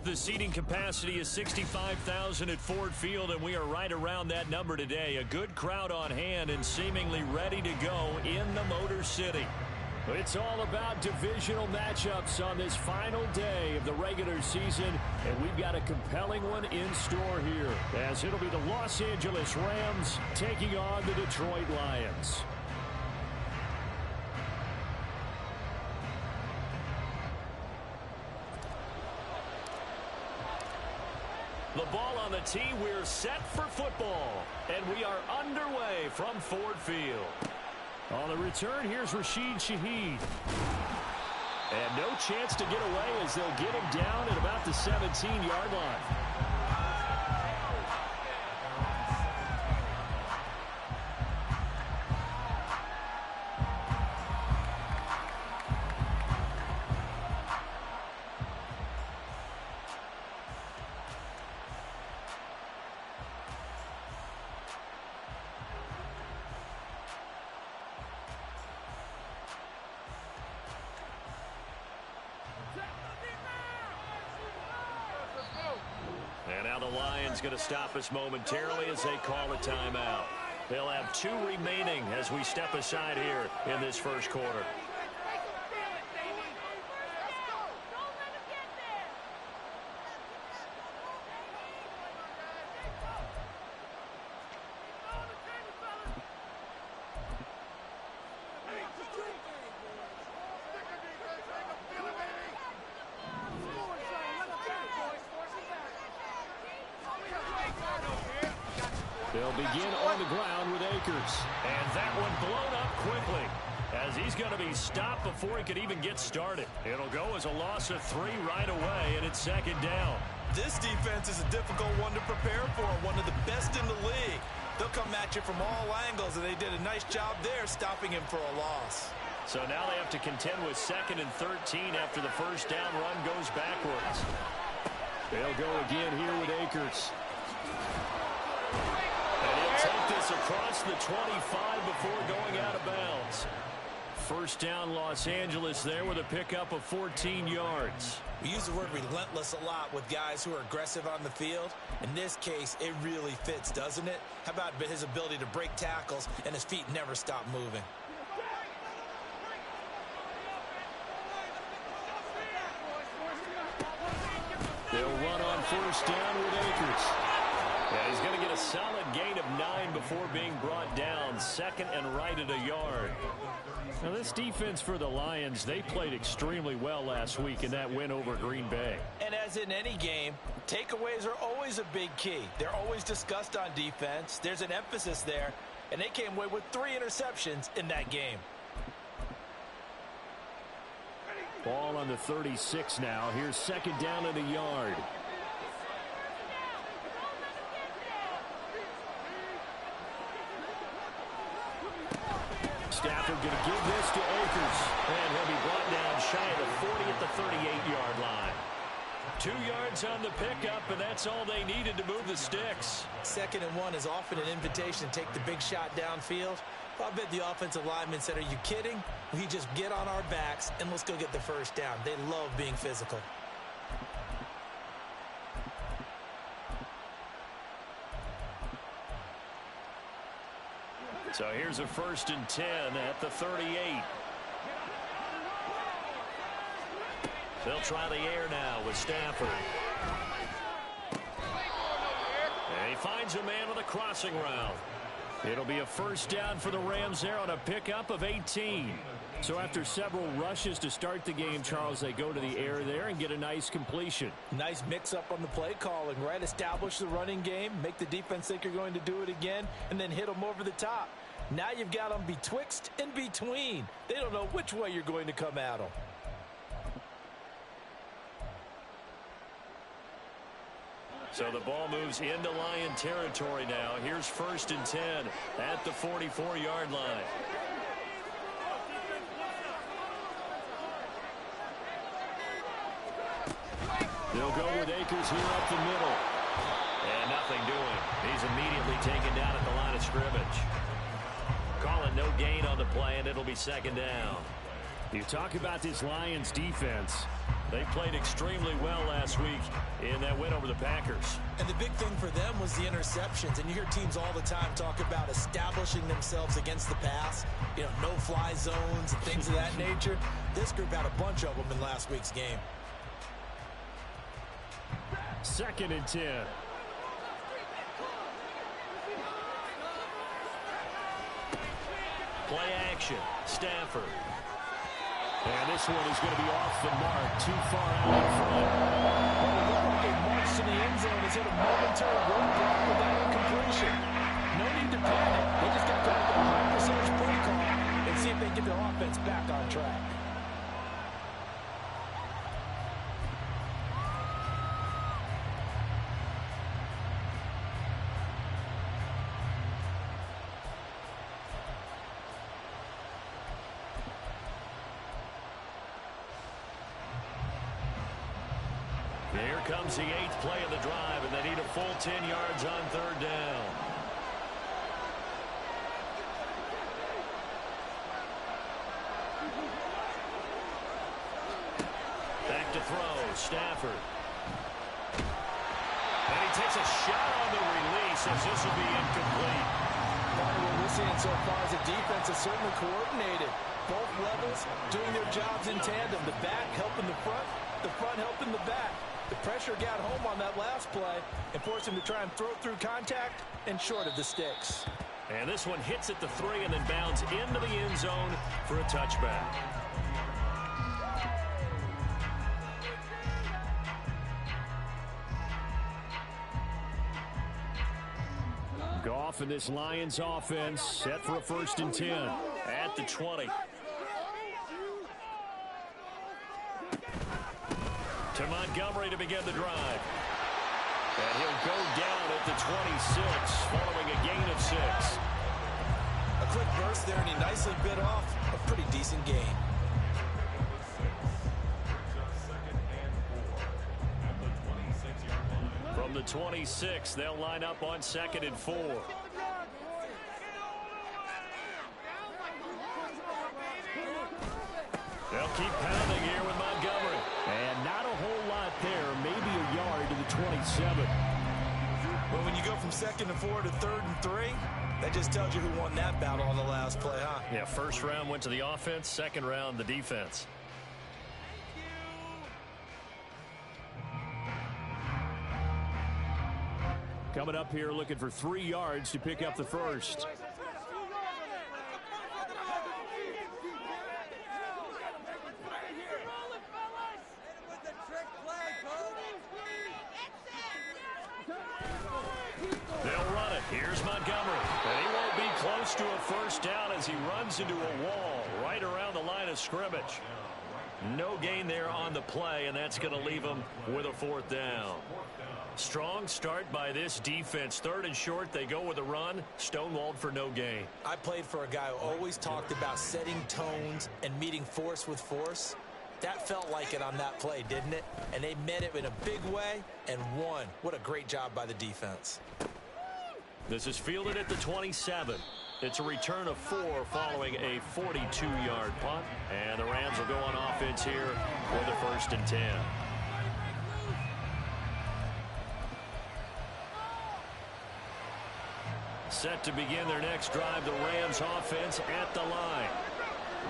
The seating capacity is 65,000 at Ford Field, and we are right around that number today. A good crowd on hand and seemingly ready to go in the Motor City. It's all about divisional matchups on this final day of the regular season, and we've got a compelling one in store here, as it'll be the Los Angeles Rams taking on the Detroit Lions. The ball on the tee, we're set for football, and we are underway from Ford Field. On the return, here's Rashid Shaheed. And no chance to get away as they'll get him down at about the 17-yard line. And now the Lions going to stop us momentarily as they call a timeout. They'll have 2 remaining as we step aside here in this first quarter. They'll begin on the ground with Akers. And that one blown up quickly as he's going to be stopped before he could even get started. It'll go as a loss of 3 right away, and it's second down. This defense is a difficult one to prepare for, one of the best in the league. They'll come at you from all angles, and they did a nice job there stopping him for a loss. So now they have to contend with 2nd and 13 after the first down run goes backwards. They'll go again here with Akers. And he'll take this across the 25 before going out of bounds. First down, Los Angeles there with a pickup of 14 yards. We use the word relentless a lot with guys who are aggressive on the field. In this case, it really fits, doesn't it? How about his ability to break tackles and his feet never stop moving? They'll run on first down with Akers. Yeah, he's going to get a solid gain of 9 before being brought down. 2nd and right at a yard. Now, this defense for the Lions, they played extremely well last week in that win over Green Bay. And as in any game, takeaways are always a big key. They're always discussed on defense. There's an emphasis there, and they came away with 3 interceptions in that game. Ball on the 36 now. Here's 2nd down and a yard. Stafford going to give this to Akers. And he'll be brought down shy of the 40 at the 38-yard line. 2 yards on the pickup, and that's all they needed to move the sticks. 2nd and 1 is often an invitation to take the big shot downfield. I bet the offensive lineman said, "Are you kidding? We just get on our backs and let's go get the first down." They love being physical. So here's a 1st and 10 at the 38. They'll try the air now with Stafford. And he finds a man on the crossing route. It'll be a first down for the Rams there on a pickup of 18. So after several rushes to start the game, Charles, they go to the air there and get a nice completion. Nice mix-up on the play calling, right? Establish the running game, make the defense think you're going to do it again, and then hit them over the top. Now you've got them betwixt and between. They don't know which way you're going to come at them. So the ball moves into Lion territory now. Here's 1st and 10 at the 44-yard line. They'll go with Akers here up the middle. And nothing doing. He's immediately taken down at the line of scrimmage. Calling no gain on the play, and it'll be 2nd down. You talk about this Lions defense. They played extremely well last week in that win over the Packers. And the big thing for them was the interceptions. And you hear teams all the time talk about establishing themselves against the pass. You know, no-fly zones and things of that nature. This group had a bunch of them in last week's game. 2nd and 10. Play action. Stafford. And this one is going to be off the mark. Too far out in front. Well, it looked like a march to the end zone has hit a momentary roadblock with that incompletion. No need to panic. They just got to make a high-percentage play call and see if they get their offense back on track. Here comes the 8th play of the drive, and they need a full 10 yards on 3rd down. Back to throw, Stafford. And he takes a shot on the release as this will be incomplete. What we're seeing so far is the defense is certainly coordinated. Both levels doing their jobs in tandem. The back helping the front helping the back. The pressure got home on that last play and forced him to try and throw through contact and short of the sticks. And this one hits at the 3 and then bounds into the end zone for a touchback. Goff and this Lions offense set for a 1st and 10 at the 20. To Montgomery to begin the drive. And he'll go down at the 26 following a gain of 6. A quick burst there, and he nicely bit off a pretty decent gain. From the 26, they'll line up on 2nd and 4. They'll keep pounding here with Montgomery. And not a whole lot there, maybe a yard to the 27. Well, when you go from 2nd and 4 to 3rd and 3, that just tells you who won that battle on the last play, huh? Yeah, 1st round went to the offense, 2nd round the defense. Coming up here looking for 3 yards to pick up the 1st. They'll run it. Here's Montgomery. And he won't be close to a 1st down as he runs into a wall right around the line of scrimmage. No gain there on the play, and that's going to leave him with a 4th down. Strong start by this defense. 3rd and short, they go with a run. Stonewalled for no gain. I played for a guy who always talked about setting tones and meeting force with force. That felt like it on that play, didn't it? And they met it in a big way and won. What a great job by the defense. This is fielded at the 27. It's a return of 4 following a 42-yard punt. And the Rams will go on offense here with a 1st and 10. Set to begin their next drive, the Rams offense at the line.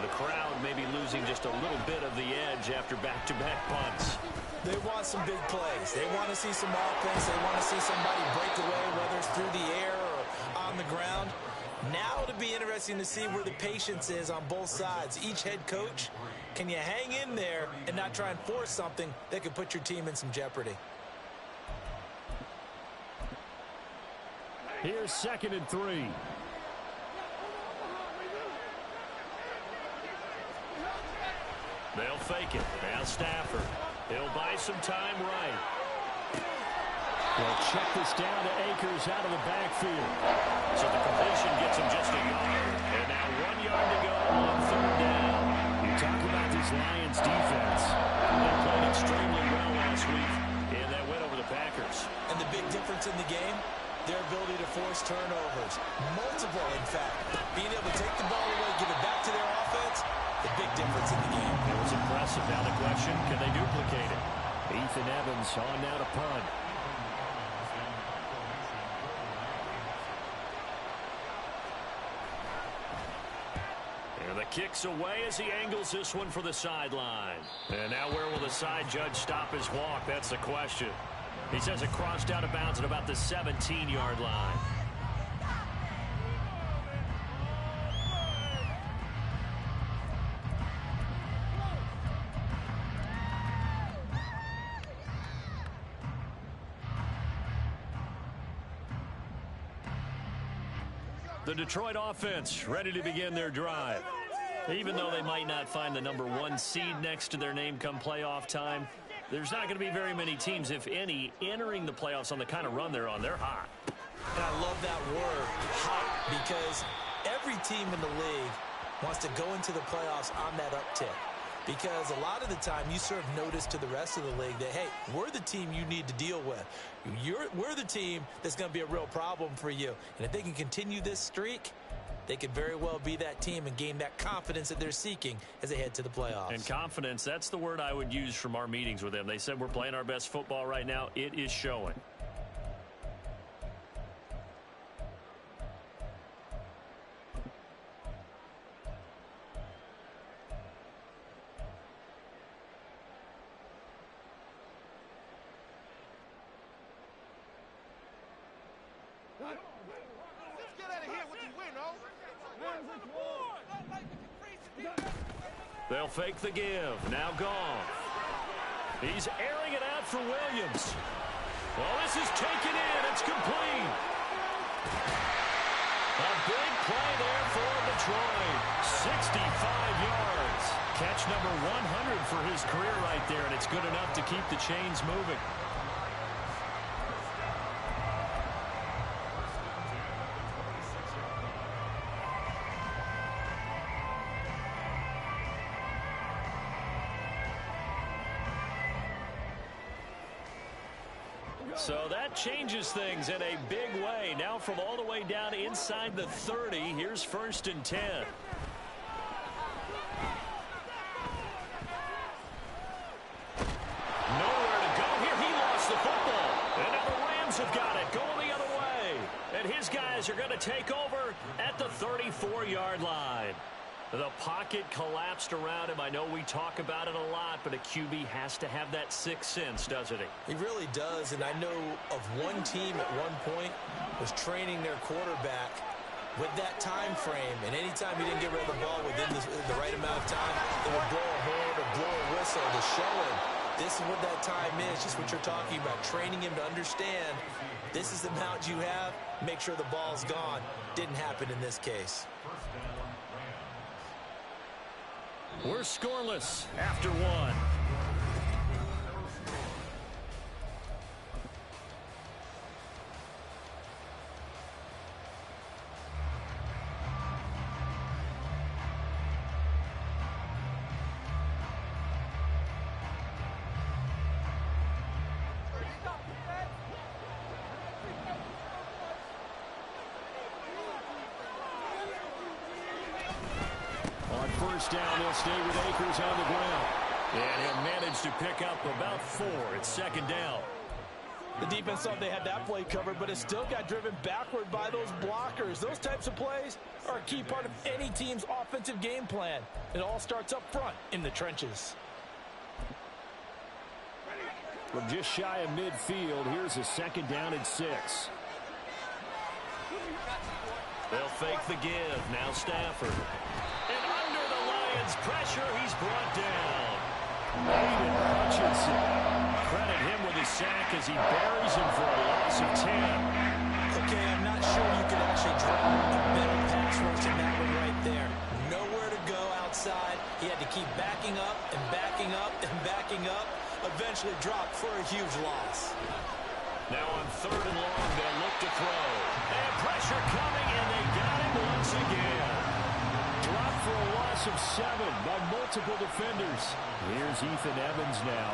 The crowd may be losing just a little bit of the edge after back-to-back punts. They want some big plays. They want to see some offense. They want to see somebody break away, whether it's through the air or on the ground. Now it'll be interesting to see where the patience is on both sides. Each head coach, can you hang in there and not try and force something that could put your team in some jeopardy? Here's 2nd and 3. They'll fake it. Now Stafford. He'll buy some time right. They'll check this down to Akers out of the backfield. So the completion gets him just a yard. And now 1 yard to go on 3rd down. You talk about this Lions defense. They played extremely well last week in that win over the Packers. And the big difference in the game, their ability to force turnovers. Multiple, in fact. Being able to take the ball away, give it back to their offense, the big difference in the game. It was impressive impressive. Now the question, can they duplicate it? Ethan Evans on now to punt. And the kick's away as he angles this one for the sideline. And now where will the side judge stop his walk? That's the question. He says it crossed out of bounds at about the 17-yard line. The Detroit offense ready to begin their drive. Even though they might not find the number 1 seed next to their name come playoff time, there's not going to be very many teams, if any, entering the playoffs on the kind of run they're on. They're hot. And I love that word, hot, because every team in the league wants to go into the playoffs on that uptick. Because a lot of the time you serve notice to the rest of the league that, hey, we're the team you need to deal with. We're the team that's going to be a real problem for you. And if they can continue this streak, they could very well be that team and gain that confidence that they're seeking as they head to the playoffs. And confidence, that's the word I would use from our meetings with them. They said we're playing our best football right now. It is showing. They'll fake the give. Now gone. He's airing it out for Williams. Well, this is taken in. It's complete. A big play there for Detroit. 65 yards. Catch number 100 for his career right there, and it's good enough to keep the chains moving. So that changes things in a big way. Now from all the way down inside the 30, here's 1st and 10. Nowhere to go here. He lost the football. And now the Rams have got it. Going the other way. And his guys are going to take over at the 34-yard line. The pocket collapsed around him. I know we talk about it a lot, but a QB has to have that sixth sense, doesn't he? He really does, and I know of one team at one point was training their quarterback with that time frame, and anytime he didn't get rid of the ball within the right amount of time, they would blow a horn or blow a whistle to show him this is what that time is, just what you're talking about, training him to understand this is the amount you have, make sure the ball's gone. Didn't happen in this case. We're scoreless after one. First down, they'll stay with Akers on the ground. And he'll manage to pick up about 4. It's 2nd down. The defense thought they had that play covered, but it still got driven backward by those blockers. Those types of plays are a key part of any team's offensive game plan. It all starts up front in the trenches. From just shy of midfield, here's a 2nd down and 6. They'll fake the give. Now Stafford. And under the Lions' pressure, he's brought down. Aiden Hutchinson. Credit him with his sack as he buries him for a loss of 10. Okay, I'm not sure you could actually drop a better pass rush in that one right there. Nowhere to go outside. He had to keep backing up and backing up and backing up. Eventually dropped for a huge loss. Now on 3rd and long, they'll look to throw. And pressure coming, and they got him once again. Dropped for a loss of 7 by multiple defenders. Here's Ethan Evans now.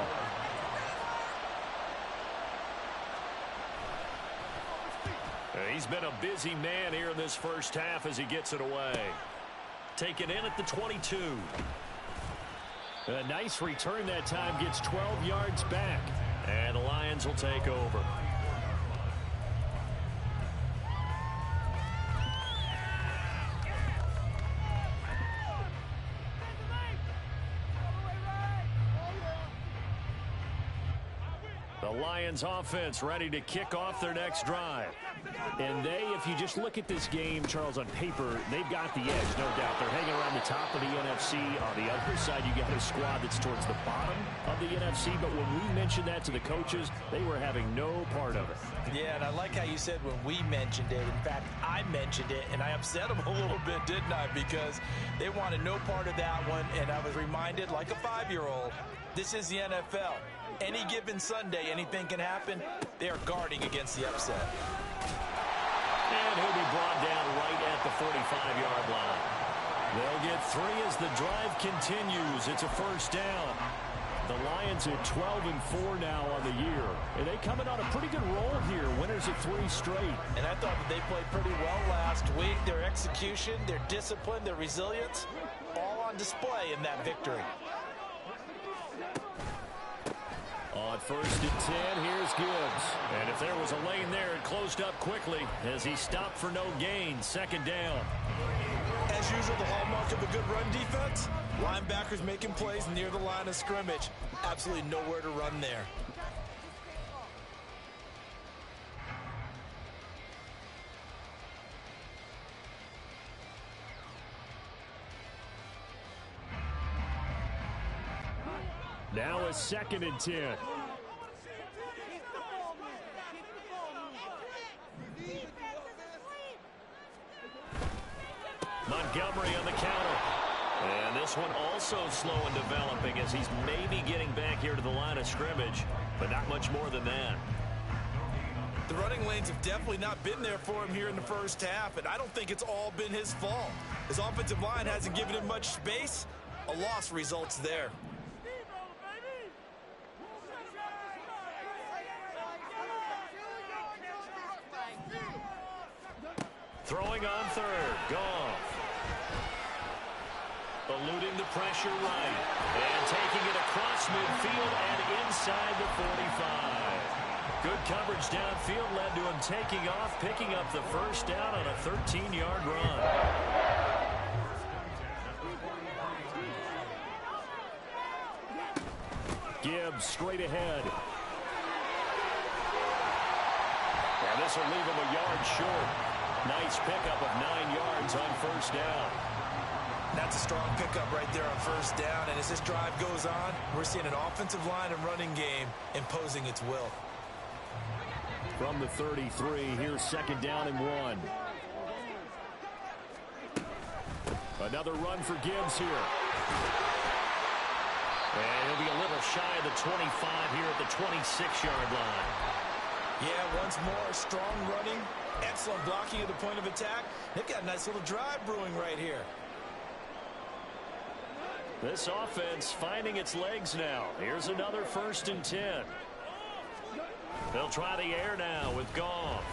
He's been a busy man here in this first half as he gets it away. Taken in at the 22. A nice return that time, gets 12 yards back. And the Lions will take over. The Lions offense ready to kick off their next drive. And if you just look at this game, Charles, on paper, they've got the edge, no doubt. They're hanging around the top of the NFC. On the other side, you got a squad that's towards the bottom of the NFC. But when we mentioned that to the coaches, they were having no part of it. Yeah, and I like how you said when we mentioned it. In fact, I mentioned it, and I upset them a little bit, didn't I? Because they wanted no part of that one, and I was reminded, like a 5-year-old, this is the NFL. Any given Sunday, anything can happen. They are guarding against the upset. And he'll be brought down right at the 45-yard line. They'll get 3 as the drive continues. It's a first down. The Lions at 12-4 now on the year. And they coming on a pretty good roll here. Winners at 3 straight. And I thought that they played pretty well last week. Their execution, their discipline, their resilience, all on display in that victory. On 1st and 10, here's Gibbs. And if there was a lane there, it closed up quickly as he stopped for no gain. 2nd down. As usual, the hallmark of a good run defense, linebackers making plays near the line of scrimmage. Absolutely nowhere to run there. Now a 2nd and 10. Montgomery on the counter. And this one also slow in developing as he's maybe getting back here to the line of scrimmage, but not much more than that. The running lanes have definitely not been there for him here in the first half, and I don't think it's all been his fault. His offensive line hasn't given him much space. A loss results there. Throwing on 3rd, Goff. Eluding the pressure right. And taking it across midfield and inside the 45. Good coverage downfield led to him taking off, picking up the first down on a 13-yard run. Gibbs straight ahead. And this will leave him a yard short. Nice pickup of 9 yards on 1st down. That's a strong pickup right there on 1st down. And as this drive goes on, we're seeing an offensive line and running game imposing its will. From the 33, here's 2nd down and 1. Another run for Gibbs here. And he'll be a little shy of the 25 here at the 26-yard line. Yeah, once more, strong running, excellent blocking at the point of attack. They've got a nice little drive brewing right here. This offense finding its legs now. Here's another 1st and 10. They'll try the air now with Goff.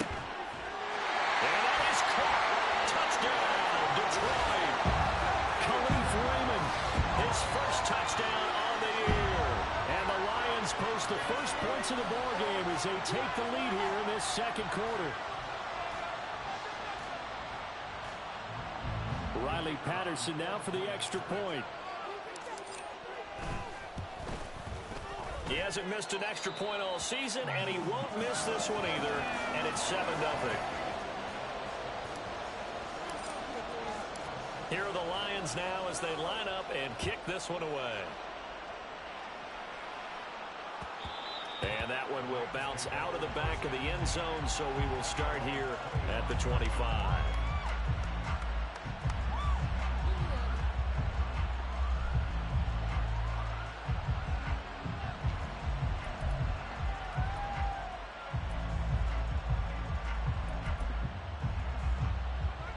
And that is caught. Touchdown, Detroit. Khalif Raymond, his first touchdown on the year. And the Lions post the first points of the ballgame as they take the lead here in this 2nd quarter. Riley Patterson now for the extra point. He hasn't missed an extra point all season, and he won't miss this one either, and it's 7-0. Here are the Lions now as they line up and kick this one away. And that one will bounce out of the back of the end zone, so we will start here at the 25.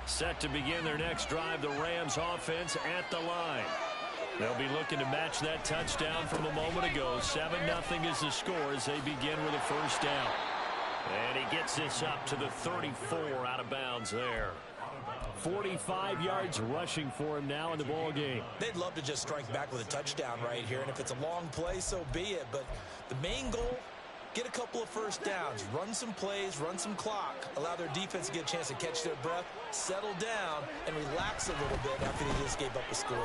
Set to begin their next drive, the Rams offense at the line. They'll be looking to match that touchdown from a moment ago. 7-0 is the score as they begin with a first down. And he gets this up to the 34 out of bounds there. 45 yards rushing for him now in the ball game. They'd love to just strike back with a touchdown right here, and if it's a long play, so be it. But the main goal, get a couple of first downs, run some plays, run some clock, allow their defense to get a chance to catch their breath, settle down, and relax a little bit after they just gave up a score.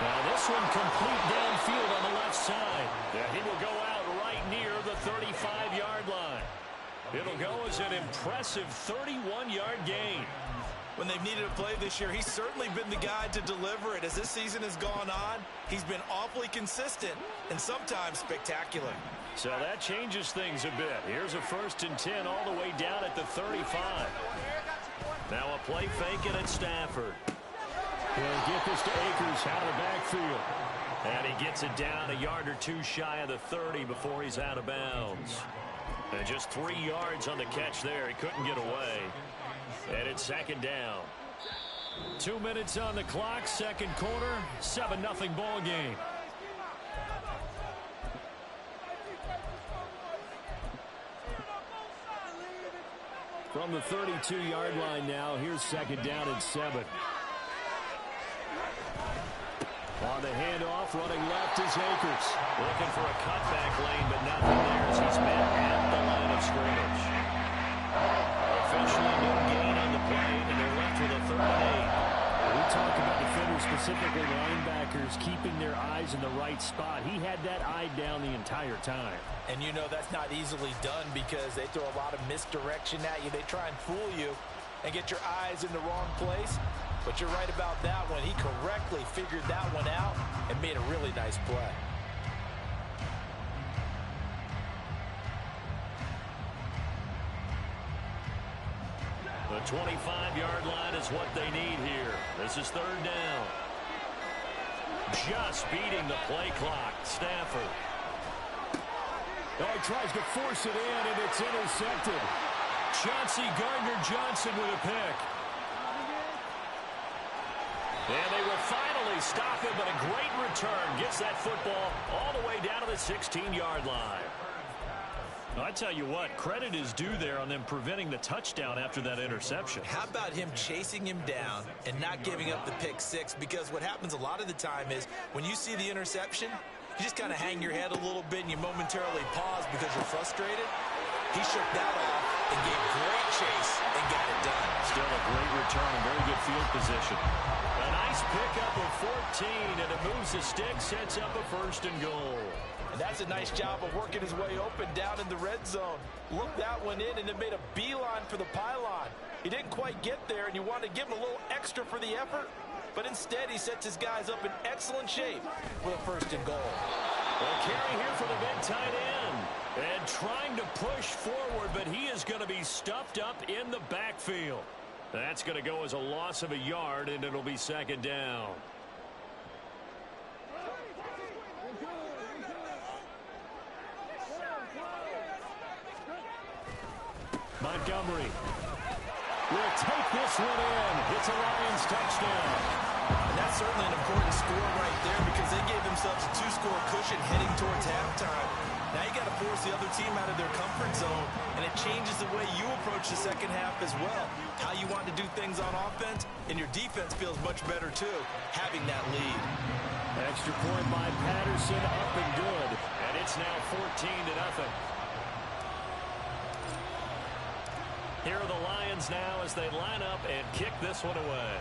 Now this one complete downfield on the left side. Yeah, he will go out right near the 35-yard line. It'll go as an impressive 31-yard gain. When they've needed a play this year, he's certainly been the guy to deliver it. As this season has gone on, he's been awfully consistent and sometimes spectacular. So that changes things a bit. Here's a 1st and 10 all the way down at the 35. Now a play fake at Stafford. He'll get this to Akers out of the backfield. And he gets it down a yard or two shy of the 30 before he's out of bounds. And just 3 yards on the catch there. He couldn't get away. And it's 2nd down. 2 minutes on the clock, 2nd quarter, 7-0 ball game. From the 32-yard line now, here's 2nd down and 7. On the handoff, running left is Akers. Looking for a cutback lane, but nothing there as he's met at the line of scrimmage. Officially no gain on the play, and they're left with a 3rd and 8. We talk about defenders, specifically linebackers, keeping their eyes in the right spot. He had that eye down the entire time. And you know that's not easily done because they throw a lot of misdirection at you. They try and fool you and get your eyes in the wrong place. But you're right about that one. He correctly figured that one out and made a really nice play. The 25-yard line is what they need here. This is 3rd down. Just beating the play clock. Stafford. Oh, he tries to force it in, and it's intercepted. Chauncey Gardner-Johnson with a pick. And they will finally stop him, but a great return. Gets that football all the way down to the 16-yard line. I tell you what, credit is due there on them preventing the touchdown after that interception. How about him chasing him down and not giving up the pick six? Because what happens a lot of the time is when you see the interception, you just kind of hang your head a little bit and you momentarily pause because you're frustrated. He shook that off and gave great chase and got it done. Still a great return, very good field position. A nice pickup of 14, and it moves the stick, sets up a 1st and goal. And that's a nice job of working his way open down in the red zone. Looked that one in and it made a beeline for the pylon. He didn't quite get there, and you wanted to give him a little extra for the effort, but instead he sets his guys up in excellent shape with a 1st and goal. Well, carry here for the big tight end. And trying to push forward, but he is going to be stuffed up in the backfield. That's going to go as a loss of a yard, and it'll be 2nd down. Montgomery will take this one in. It's a Lions touchdown. And that's certainly an important score right there because they gave themselves a 2-score cushion heading towards halftime. Now you got to force the other team out of their comfort zone, and it changes the way you approach the second half as well. How you want to do things on offense, and your defense feels much better too, having that lead. Extra point by Patterson, up and good. And it's now 14-0. Here are the Lions now as they line up and kick this one away.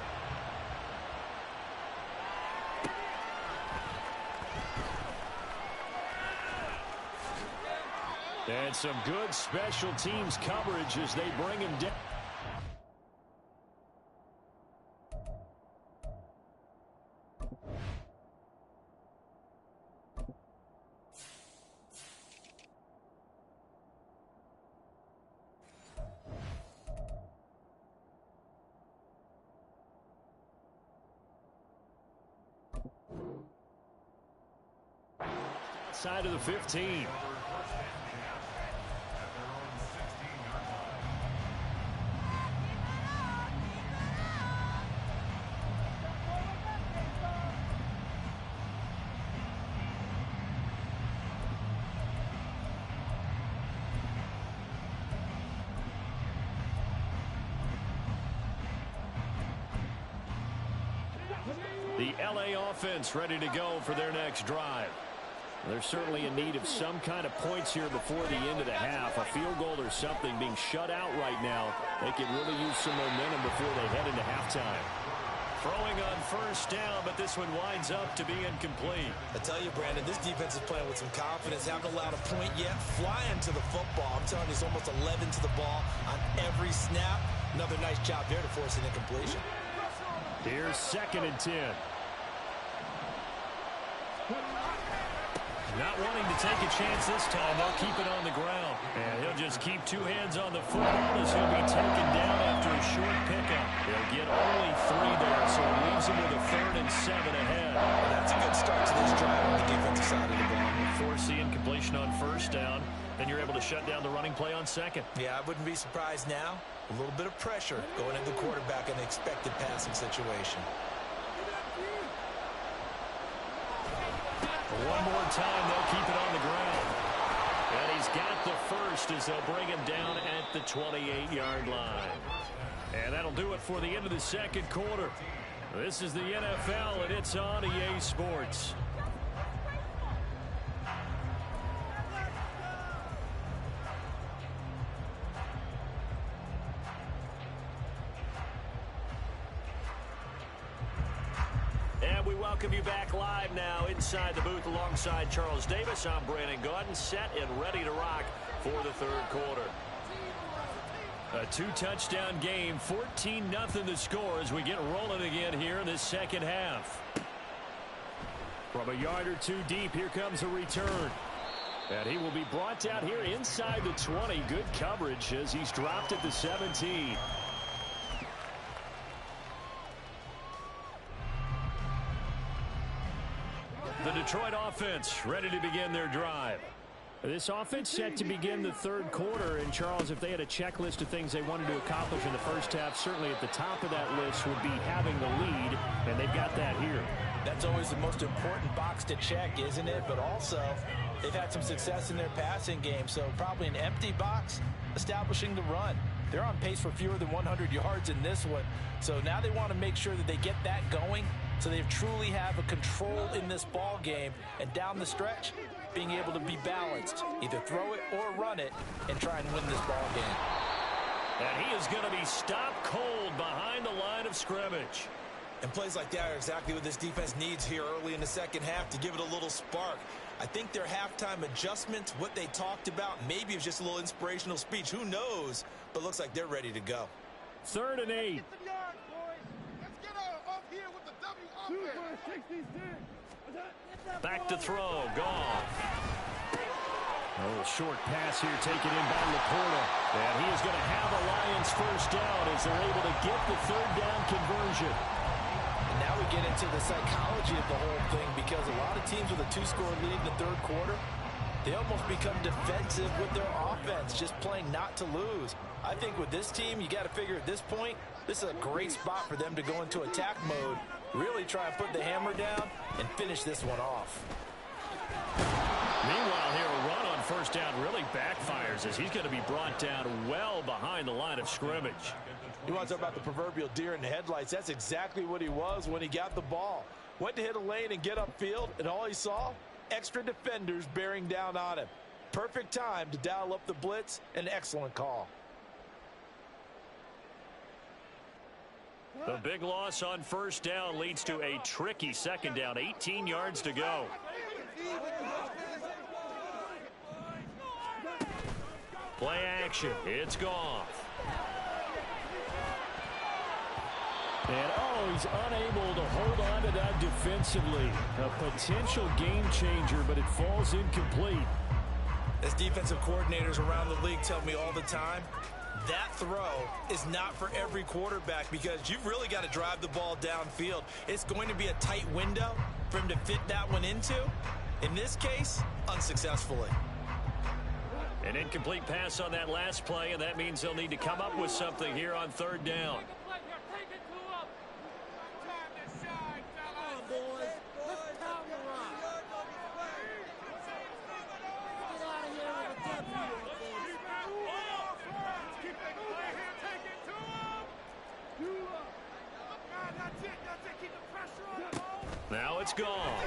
And some good special teams coverage as they bring him down. Outside of the 15. The LA offense ready to go for their next drive. They're certainly in need of some kind of points here before the end of the half. A field goal or something. Being shut out right now, they could really use some momentum before they head into halftime. Throwing on first down, but this one winds up to be incomplete. I tell you, Brandon, this defense is playing with some confidence. Haven't allowed a point yet. Flying to the football. I'm telling you, it's almost 11 to the ball on every snap. Another nice job there to force an incompletion. Here's 2nd and 10. Not wanting to take a chance this time. They'll keep it on the ground. And he'll just keep 2 hands on the football as he'll be taken down after a short pickup. He'll get only 3 there, so it leaves him with a 3rd and 7 ahead. Well, that's a good start to this drive on the defensive side of the ball. Force the incompletion on first down, then you're able to shut down the running play on 2nd. Yeah, I wouldn't be surprised now. A little bit of pressure going into the quarterback in an expected passing situation. One more time, they'll keep it on the ground. And he's got the first as they'll bring him down at the 28-yard line. And that'll do it for the end of the 2nd quarter. This is the NFL, and it's on EA Sports. And we welcome you back live now inside the booth alongside Charles Davis. I'm Brandon Gaudin, set and ready to rock for the 3rd quarter. A 2-touchdown game, 14-0 the score as we get rolling again here in this 2nd half. From a yard or 2 deep, here comes a return. And he will be brought down here inside the 20. Good coverage as he's dropped at the 17. The Detroit offense ready to begin their drive. This offense set to begin the 3rd quarter. And, Charles, if they had a checklist of things they wanted to accomplish in the first half, certainly at the top of that list would be having the lead, and they've got that here. That's always the most important box to check, isn't it? But also, they've had some success in their passing game, so probably an empty box establishing the run. They're on pace for fewer than 100 yards in this one, so now they want to make sure that they get that going so they truly have a control in this ball game, and down the stretch, being able to be balanced, either throw it or run it, and try and win this ball game. And he is going to be stopped cold behind the line of scrimmage. And plays like that are exactly what this defense needs here early in the 2nd half to give it a little spark. I think their halftime adjustments, what they talked about, maybe it was just a little inspirational speech. Who knows? But looks like they're ready to go. 3rd and 8. Back to throw. Gone. A little short pass here taken in by Laporta. And he is going to have a Lions first down as they're able to get the 3rd down conversion. And now we get into the psychology of the whole thing, because a lot of teams with a 2-score lead in the 3rd quarter, they almost become defensive with their offense, just playing not to lose. I think with this team, you got to figure at this point, this is a great spot for them to go into attack mode, really try and put the hammer down and finish this one off. Meanwhile, here a run on first down really backfires as he's going to be brought down well behind the line of scrimmage. You want to talk about the proverbial deer in the headlights? That's exactly what he was when he got the ball. Went to hit a lane and get upfield, and all he saw, extra defenders bearing down on him. Perfect time to dial up the blitz. An excellent call. The big loss on first down leads to a tricky 2nd down. 18 yards to go. Play action. It's gone. And, he's unable to hold on to that defensively. A potential game changer, but it falls incomplete. As defensive coordinators around the league tell me all the time, that throw is not for every quarterback, because you've really got to drive the ball downfield. It's going to be a tight window for him to fit that one into. In this case, unsuccessfully. An incomplete pass on that last play, and that means they'll need to come up with something here on 3rd down. That's it. Keep the pressure on the ball. Now it's gone.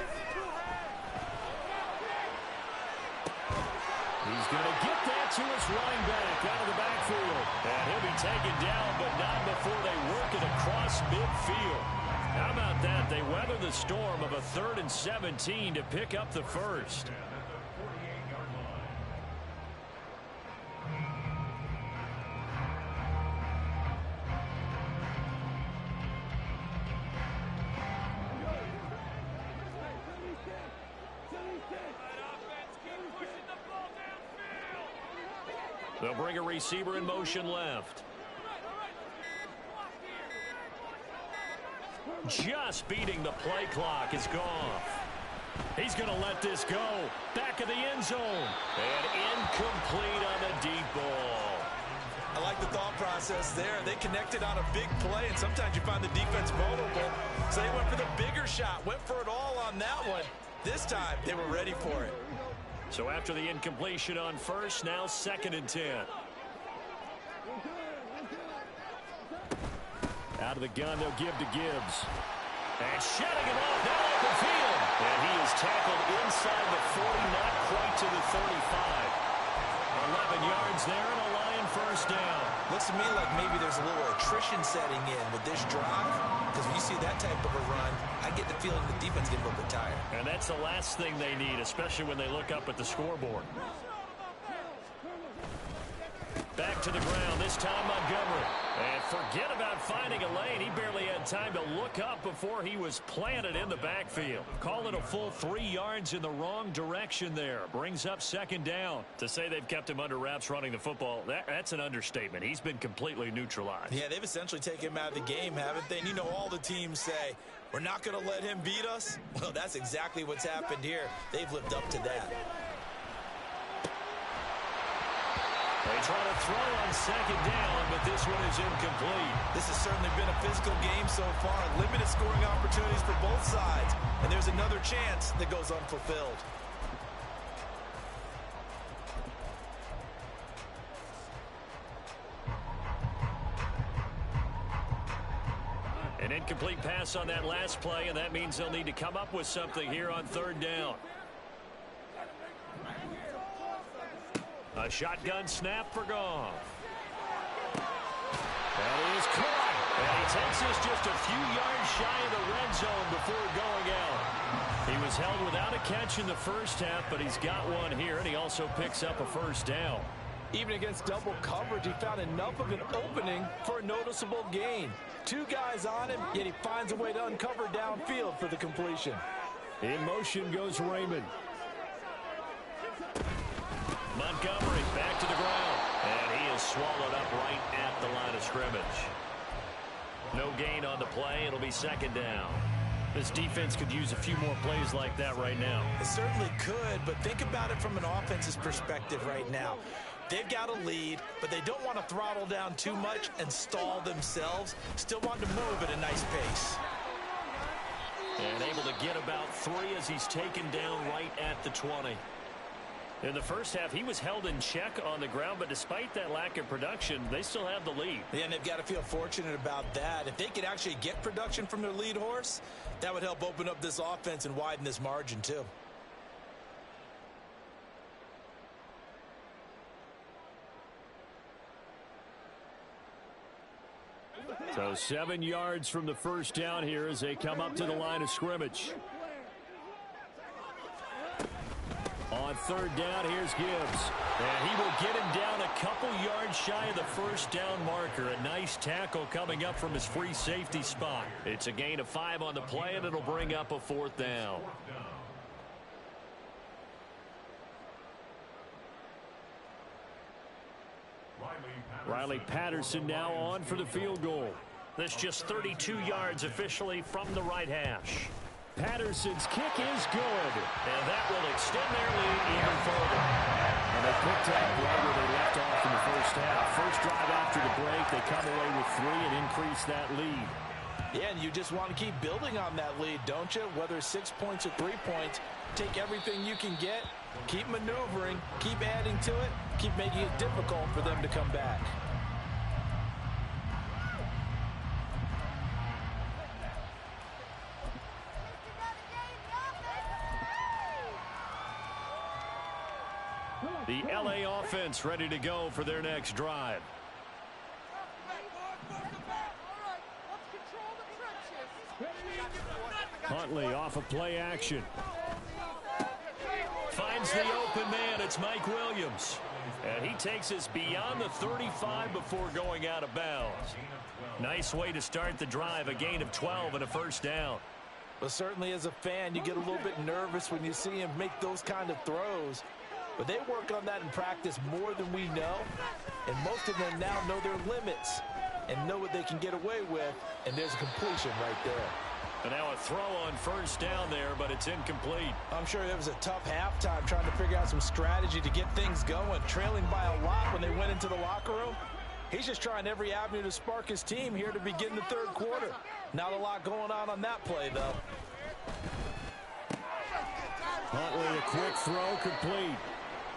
He's going to get that to his running back out of the backfield. And he'll be taken down, but not before they work it across midfield. How about that? They weather the storm of a 3rd and 17 to pick up the first. They'll bring a receiver in motion left. Just beating the play clock is Goff. He's going to let this go. Back of the end zone. And incomplete on the deep ball. I like the thought process there. They connected on a big play, and sometimes you find the defense vulnerable. So they went for the bigger shot, went for it all on that one. This time, they were ready for it. So after the incompletion on first, now 2nd and 10. Out of the gun, they'll give to Gibbs. And shutting him off now open field. And he is tackled inside the 40, not quite to the 35. 11 yards there and a Lion first down. Looks to me like maybe there's a little attrition setting in with this drive. Because when you see that type of a run, I get the feeling the defense getting a little bit tired. And that's the last thing they need, especially when they look up at the scoreboard. Back to the ground, this time Montgomery. And forget about finding a lane. He barely had time to look up before he was planted in the backfield. Call it a full 3 yards in the wrong direction there. Brings up 2nd down. To say they've kept him under wraps running the football, that's an understatement. He's been completely neutralized. Yeah, they've essentially taken him out of the game, haven't they? And you know all the teams say, we're not going to let him beat us. Well, that's exactly what's happened here. They've lived up to that. They try to throw on 2nd down, but this one is incomplete. This has certainly been a physical game so far. Limited scoring opportunities for both sides. And there's another chance that goes unfulfilled. An incomplete pass on that last play, and that means they'll need to come up with something here on 3rd down. A shotgun snap for Goff. That is caught. And he takes this just a few yards shy of the red zone before going out. He was held without a catch in the first half, but he's got one here, and he also picks up a first down. Even against double coverage, he found enough of an opening for a noticeable gain. 2 guys on him, yet he finds a way to uncover downfield for the completion. In motion goes Raymond. Montgomery back to the ground. And he is swallowed up right at the line of scrimmage. No gain on the play. It'll be 2nd down. This defense could use a few more plays like that right now. It certainly could, but think about it from an offense's perspective right now. They've got a lead, but they don't want to throttle down too much and stall themselves. Still want to move at a nice pace. And able to get about 3 as he's taken down right at the 20. In the first half, he was held in check on the ground, but despite that lack of production, they still have the lead. Yeah, and they've got to feel fortunate about that. If they could actually get production from their lead horse, that would help open up this offense and widen this margin too. So 7 yards from the first down here as they come up to the line of scrimmage. On 3rd down, here's Gibbs. And he will get him down a couple yards shy of the first down marker. A nice tackle coming up from his free safety spot. It's a gain of 5 on the play, and it'll bring up a 4th down. Riley Patterson now on for the field goal. That's just 32 yards officially from the right hash. Patterson's kick is good. And that will extend their lead even further. And they picked up right where they left off in the first half. First drive after the break, they come away with 3 and increase that lead. Yeah, and you just want to keep building on that lead, don't you? Whether it's 6 points or 3 points, take everything you can get, keep maneuvering, keep adding to it, keep making it difficult for them to come back. The LA offense ready to go for their next drive. Huntley off of play action. Finds the open man. It's Mike Williams. And he takes us beyond the 35 before going out of bounds. Nice way to start the drive. A gain of 12 and a first down. But certainly as a fan, you get a little bit nervous when you see him make those kind of throws. But they work on that in practice more than we know. And most of them now know their limits and know what they can get away with. And there's a completion right there. And now a throw on first down there, but it's incomplete. I'm sure it was a tough halftime trying to figure out some strategy to get things going. Trailing by a lot when they went into the locker room. He's just trying every avenue to spark his team here to begin the third quarter. Not a lot going on that play, though. Huntley, a quick throw, complete.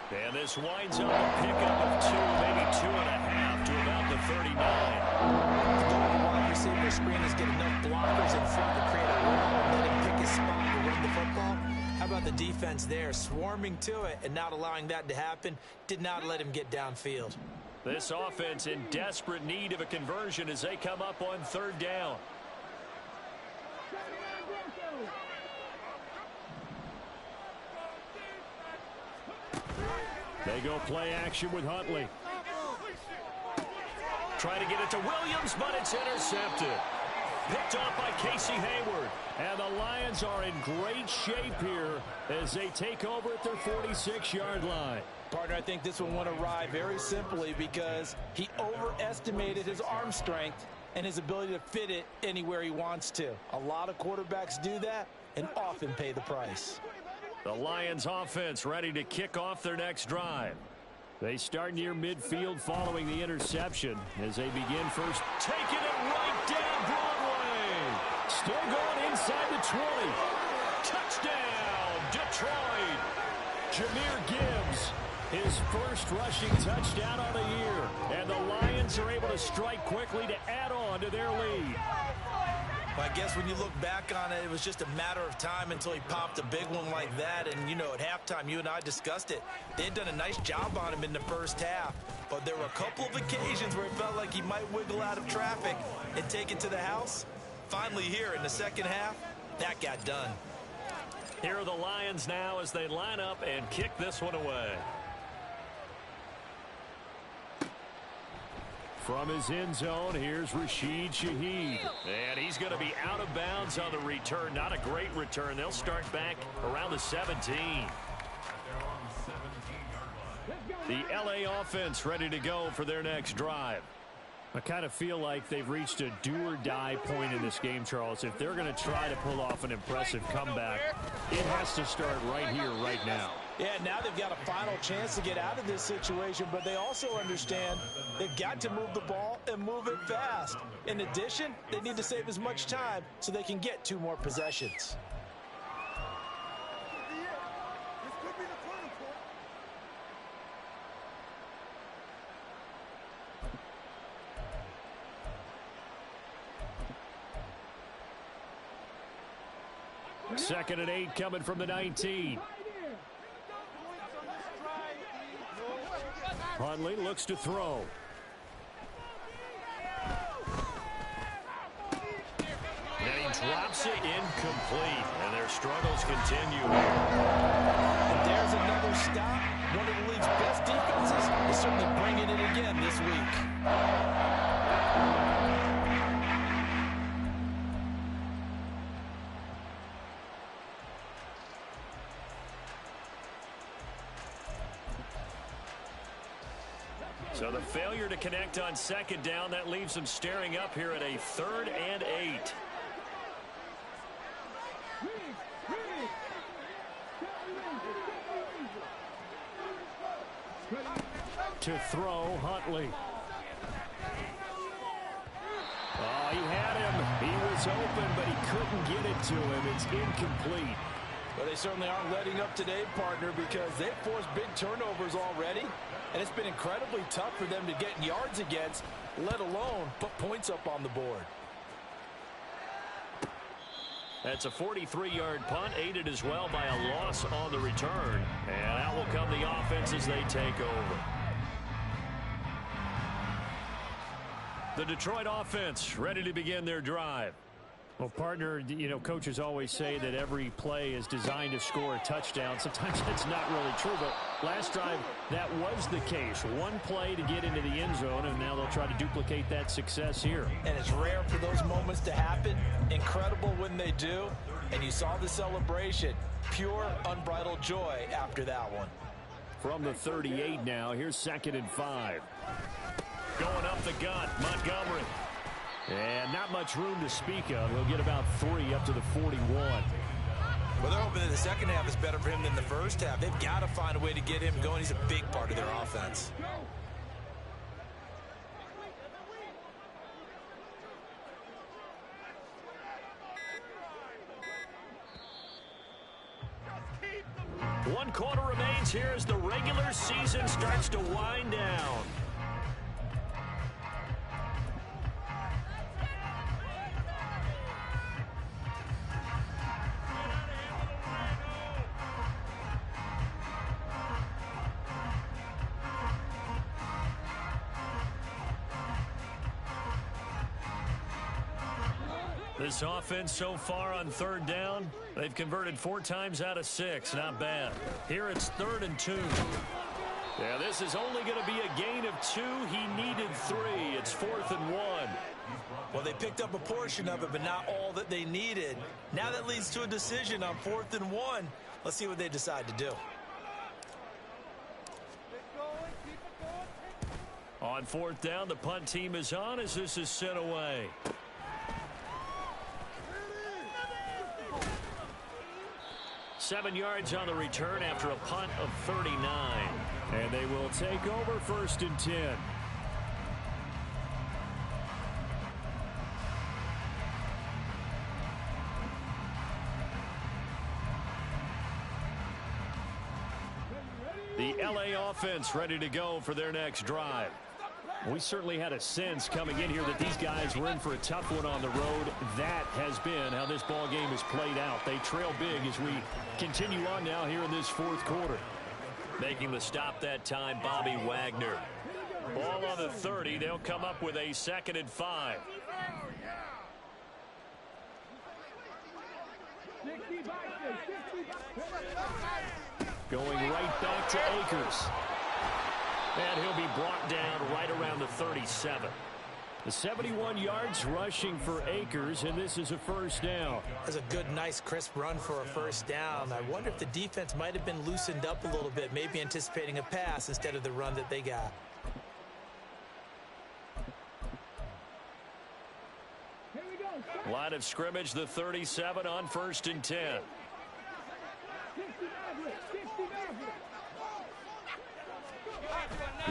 And this winds up a pickup of 2, maybe 2.5 to about the 39. The goal of the wide receiver screen is get enough blockers in front to create a wall and let him pick his spot to run the football. How about the defense there, swarming to it and not allowing that to happen? Did not let him get downfield. This offense in desperate need of a conversion as they come up on third down. They go play action with Huntley. Trying to get it to Williams, but it's intercepted. Picked off by Casey Hayward. And the Lions are in great shape here as they take over at their 46-yard line. Partner, I think this one went awry very simply because he overestimated his arm strength and his ability to fit it anywhere he wants to. A lot of quarterbacks do that and often pay the price. The Lions offense ready to kick off their next drive. They start near midfield following the interception as they begin first. Taking it right down Broadway. Still going inside the 20. Touchdown, Detroit. Jahmyr Gibbs, his first rushing touchdown of the year. And the Lions are able to strike quickly to add on to their lead. I guess when you look back on it, it was just a matter of time until he popped a big one like that. And, you know, at halftime, you and I discussed it. They had done a nice job on him in the first half. But there were a couple of occasions where it felt like he might wiggle out of traffic and take it to the house. Finally here in the second half, that got done. Here are the Lions now as they line up and kick this one away. From his end zone, here's Rashid Shaheed. And he's going to be out of bounds on the return. Not a great return. They'll start back around the 17. The LA offense ready to go for their next drive. I kind of feel like they've reached a do-or-die point in this game, Charles. If they're going to try to pull off an impressive comeback, it has to start right here, right now. Yeah, now they've got a final chance to get out of this situation, but they also understand they've got to move the ball and move it fast. In addition, they need to save as much time so they can get 2 more possessions. Second and 8 coming from the 19. Huntley looks to throw. And he drops it incomplete. And their struggles continue. And there's another stop. One of the league's best defenses is certainly bringing it again this week. So the failure to connect on second down, that leaves them staring up here at a 3rd and 8. To throw, Huntley. Oh, he had him. He was open, but he couldn't get it to him. It's incomplete. Well, they certainly aren't letting up today, partner, because they've forced big turnovers already. And it's been incredibly tough for them to get yards against, let alone put points up on the board. That's a 43-yard punt, aided as well by a loss on the return. And out will come the offense as they take over. The Detroit offense ready to begin their drive. Well, partner, you know, coaches always say that every play is designed to score a touchdown. Sometimes that's not really true, but last drive, that was the case. One play to get into the end zone, and now they'll try to duplicate that success here. And it's rare for those moments to happen. Incredible when they do. And you saw the celebration. Pure, unbridled joy after that one. From the 38 now, here's 2nd and 5. Going up the gut, Montgomery. And not much room to speak of. He'll get about 3 up to the 41. Well, they're hoping that the second half is better for him than the first half. They've got to find a way to get him going. He's a big part of their offense. One quarter remains here as the regular season starts to wind down. This offense so far on 3rd down, they've converted 4 times out of 6. Not bad. Here it's 3rd and 2. Yeah, this is only going to be a gain of 2. He needed 3. It's 4th and 1. Well, they picked up a portion of it, but not all that they needed. Now that leads to a decision on 4th and 1. Let's see what they decide to do. On 4th down, the punt team is on as this is sent away. Seven yards on the return after a punt of 39. And they will take over 1st and 10. The LA offense ready to go for their next drive. We certainly had a sense coming in here that these guys were in for a tough one on the road. That has been how this ball game has played out. They trail big as we continue on now here in this 4th quarter. Making the stop that time, Bobby Wagner. Ball on the 30. They'll come up with a 2nd and 5. Going right back to Akers. And he'll be brought down right around the 37. The 71 yards rushing for Akers, and this is a 1st down. That's a good, nice, crisp run for a 1st down. I wonder if the defense might have been loosened up a little bit, maybe anticipating a pass instead of the run that they got. Line of scrimmage, the 37 on 1st and 10.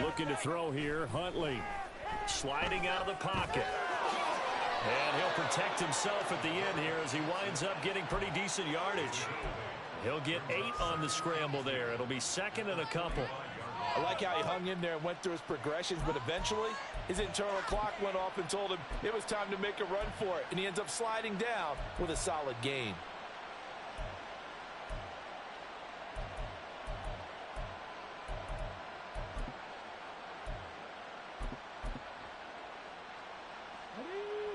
Looking to throw here, Huntley. Sliding out of the pocket. And he'll protect himself at the end here as he winds up getting pretty decent yardage. He'll get 8 on the scramble there. It'll be 2nd and a couple. I like how he hung in there and went through his progressions, but eventually his internal clock went off and told him it was time to make a run for it, and he ends up sliding down with a solid gain.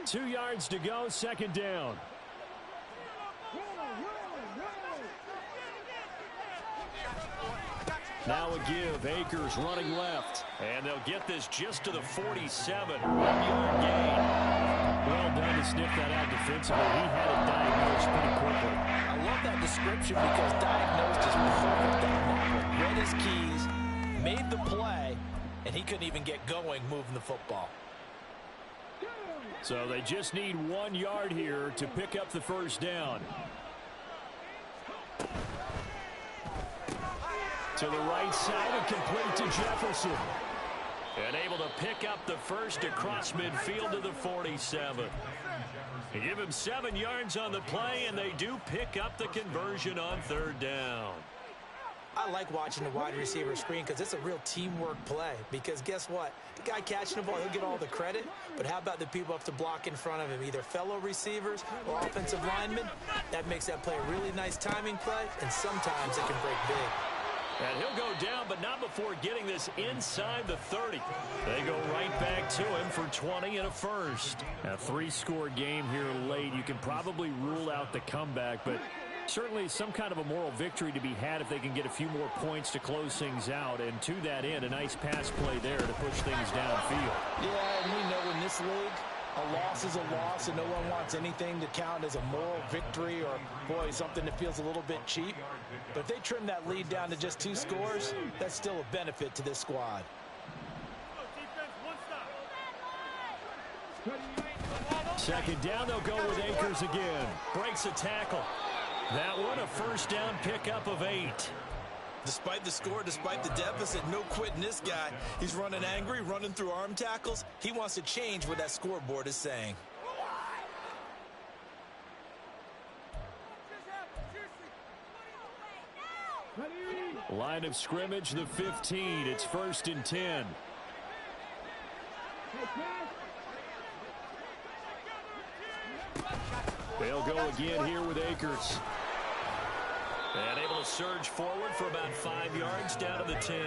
Two yards to go, 2nd down. Now a give. Akers running left. And they'll get this just to the 47. 1-yard gain. Well done to sniff that out defensively. He had it diagnosed pretty quickly. I love that description because diagnosed is perfect on that one. Read his keys, made the play, and he couldn't even get going moving the football. So they just need 1 yard here to pick up the 1st down. To the right side and complete to Jefferson. And able to pick up the first across midfield to the 47. They give him 7 yards on the play, and they do pick up the conversion on 3rd down. I like watching the wide receiver screen because it's a real teamwork play. Because guess what? The guy catching the ball, he'll get all the credit. But how about the people up to block in front of him? Either fellow receivers or offensive linemen. That makes that play a really nice timing play, and sometimes it can break big. And he'll go down, but not before getting this inside the 30. They go right back to him for 20 and a first. A three-score game here late. You can probably rule out the comeback, but certainly some kind of a moral victory to be had if they can get a few more points to close things out. And to that end, a nice pass play there to push things downfield. Yeah, and we know in this league, a loss is a loss, and no one wants anything to count as a moral victory or, boy, something that feels a little bit cheap. But if they trim that lead down to just 2 scores, that's still a benefit to this squad. Second down, they'll go with Akers again. Breaks a tackle. That one a first down pickup of 8. Despite the score, despite the deficit, no quitting this guy. He's running angry, running through arm tackles. He wants to change what that scoreboard is saying. Line of scrimmage, the 15. It's 1st and 10. They'll go again here with Akers. And able to surge forward for about 5 yards down to the 10.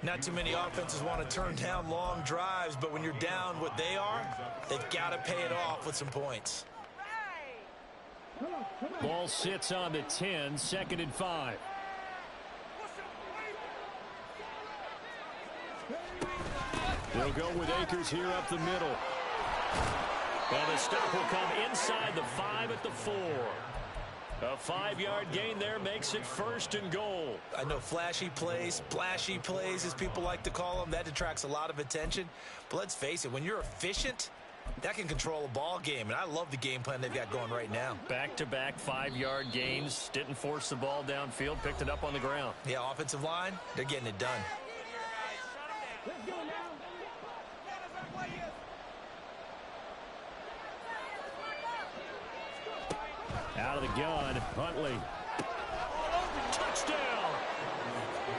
Not too many offenses want to turn down long drives, but when you're down what they are, they've got to pay it off with some points. Ball sits on the 10, 2nd and 5. They'll go with Akers here up the middle. And the stop will come inside the 5 at the 4. A 5-yard gain there makes it 1st and goal. I know flashy plays, splashy plays, as people like to call them, that attracts a lot of attention. But let's face it, when you're efficient, that can control a ball game. And I love the game plan they've got going right now. Back-to-back 5-yard gains. Didn't force the ball downfield. Picked it up on the ground. Yeah, offensive line, they're getting it done. Out of the gun, Huntley. Touchdown!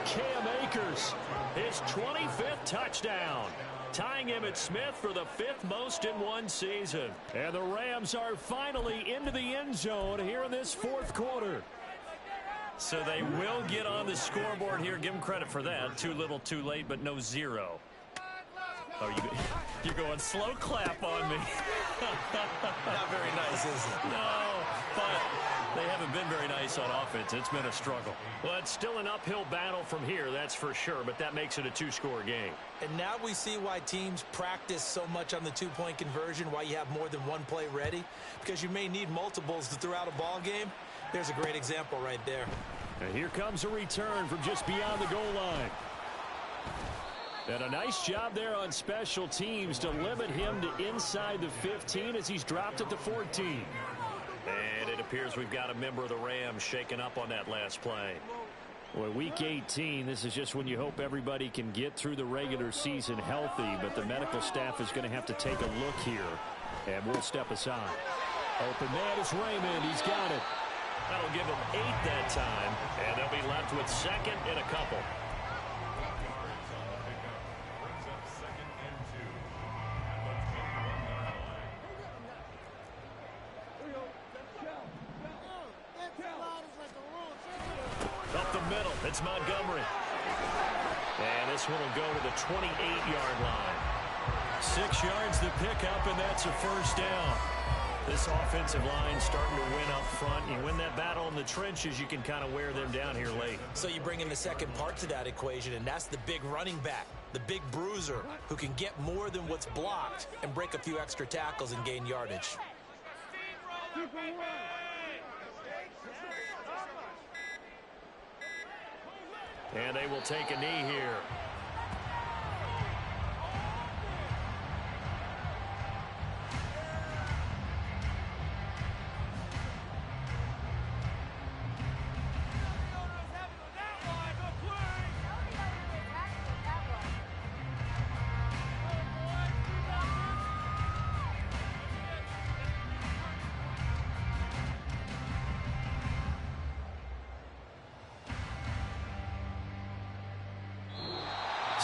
Cam Akers, his 25th touchdown. Tying him at Smith for the 5th most in one season. And the Rams are finally into the end zone here in this 4th quarter. So they will get on the scoreboard here. Give them credit for that. Too little, too late, but no 0. Oh, you're going slow clap on me. Not very nice, is it? No, but they haven't been very nice on offense. It's been a struggle. Well, it's still an uphill battle from here, that's for sure, but that makes it a 2-score game. And now we see why teams practice so much on the 2-point conversion, why you have more than one play ready, because you may need multiples to throw out a ball game. There's a great example right there. And here comes a return from just beyond the goal line. And a nice job there on special teams to limit him to inside the 15 as he's dropped at the 14. And it appears we've got a member of the Rams shaken up on that last play. Well, week 18, this is just when you hope everybody can get through the regular season healthy, but the medical staff is going to have to take a look here, and we'll step aside. Open man is Raymond. He's got it. That'll give him 8 that time, and they'll be left with 2nd and a couple. Up the middle, it's Montgomery. And this one will go to the 28-yard line. 6 yards the pickup, and that's a first down. This offensive line starting to win up front. You win that battle in the trenches, you can kind of wear them down here late. So you bring in the second part to that equation, and that's the big running back, the big bruiser, who can get more than what's blocked and break a few extra tackles and gain yardage. And they will take a knee here.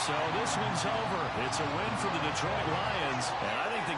So this one's over. It's a win for the Detroit Lions. And I think the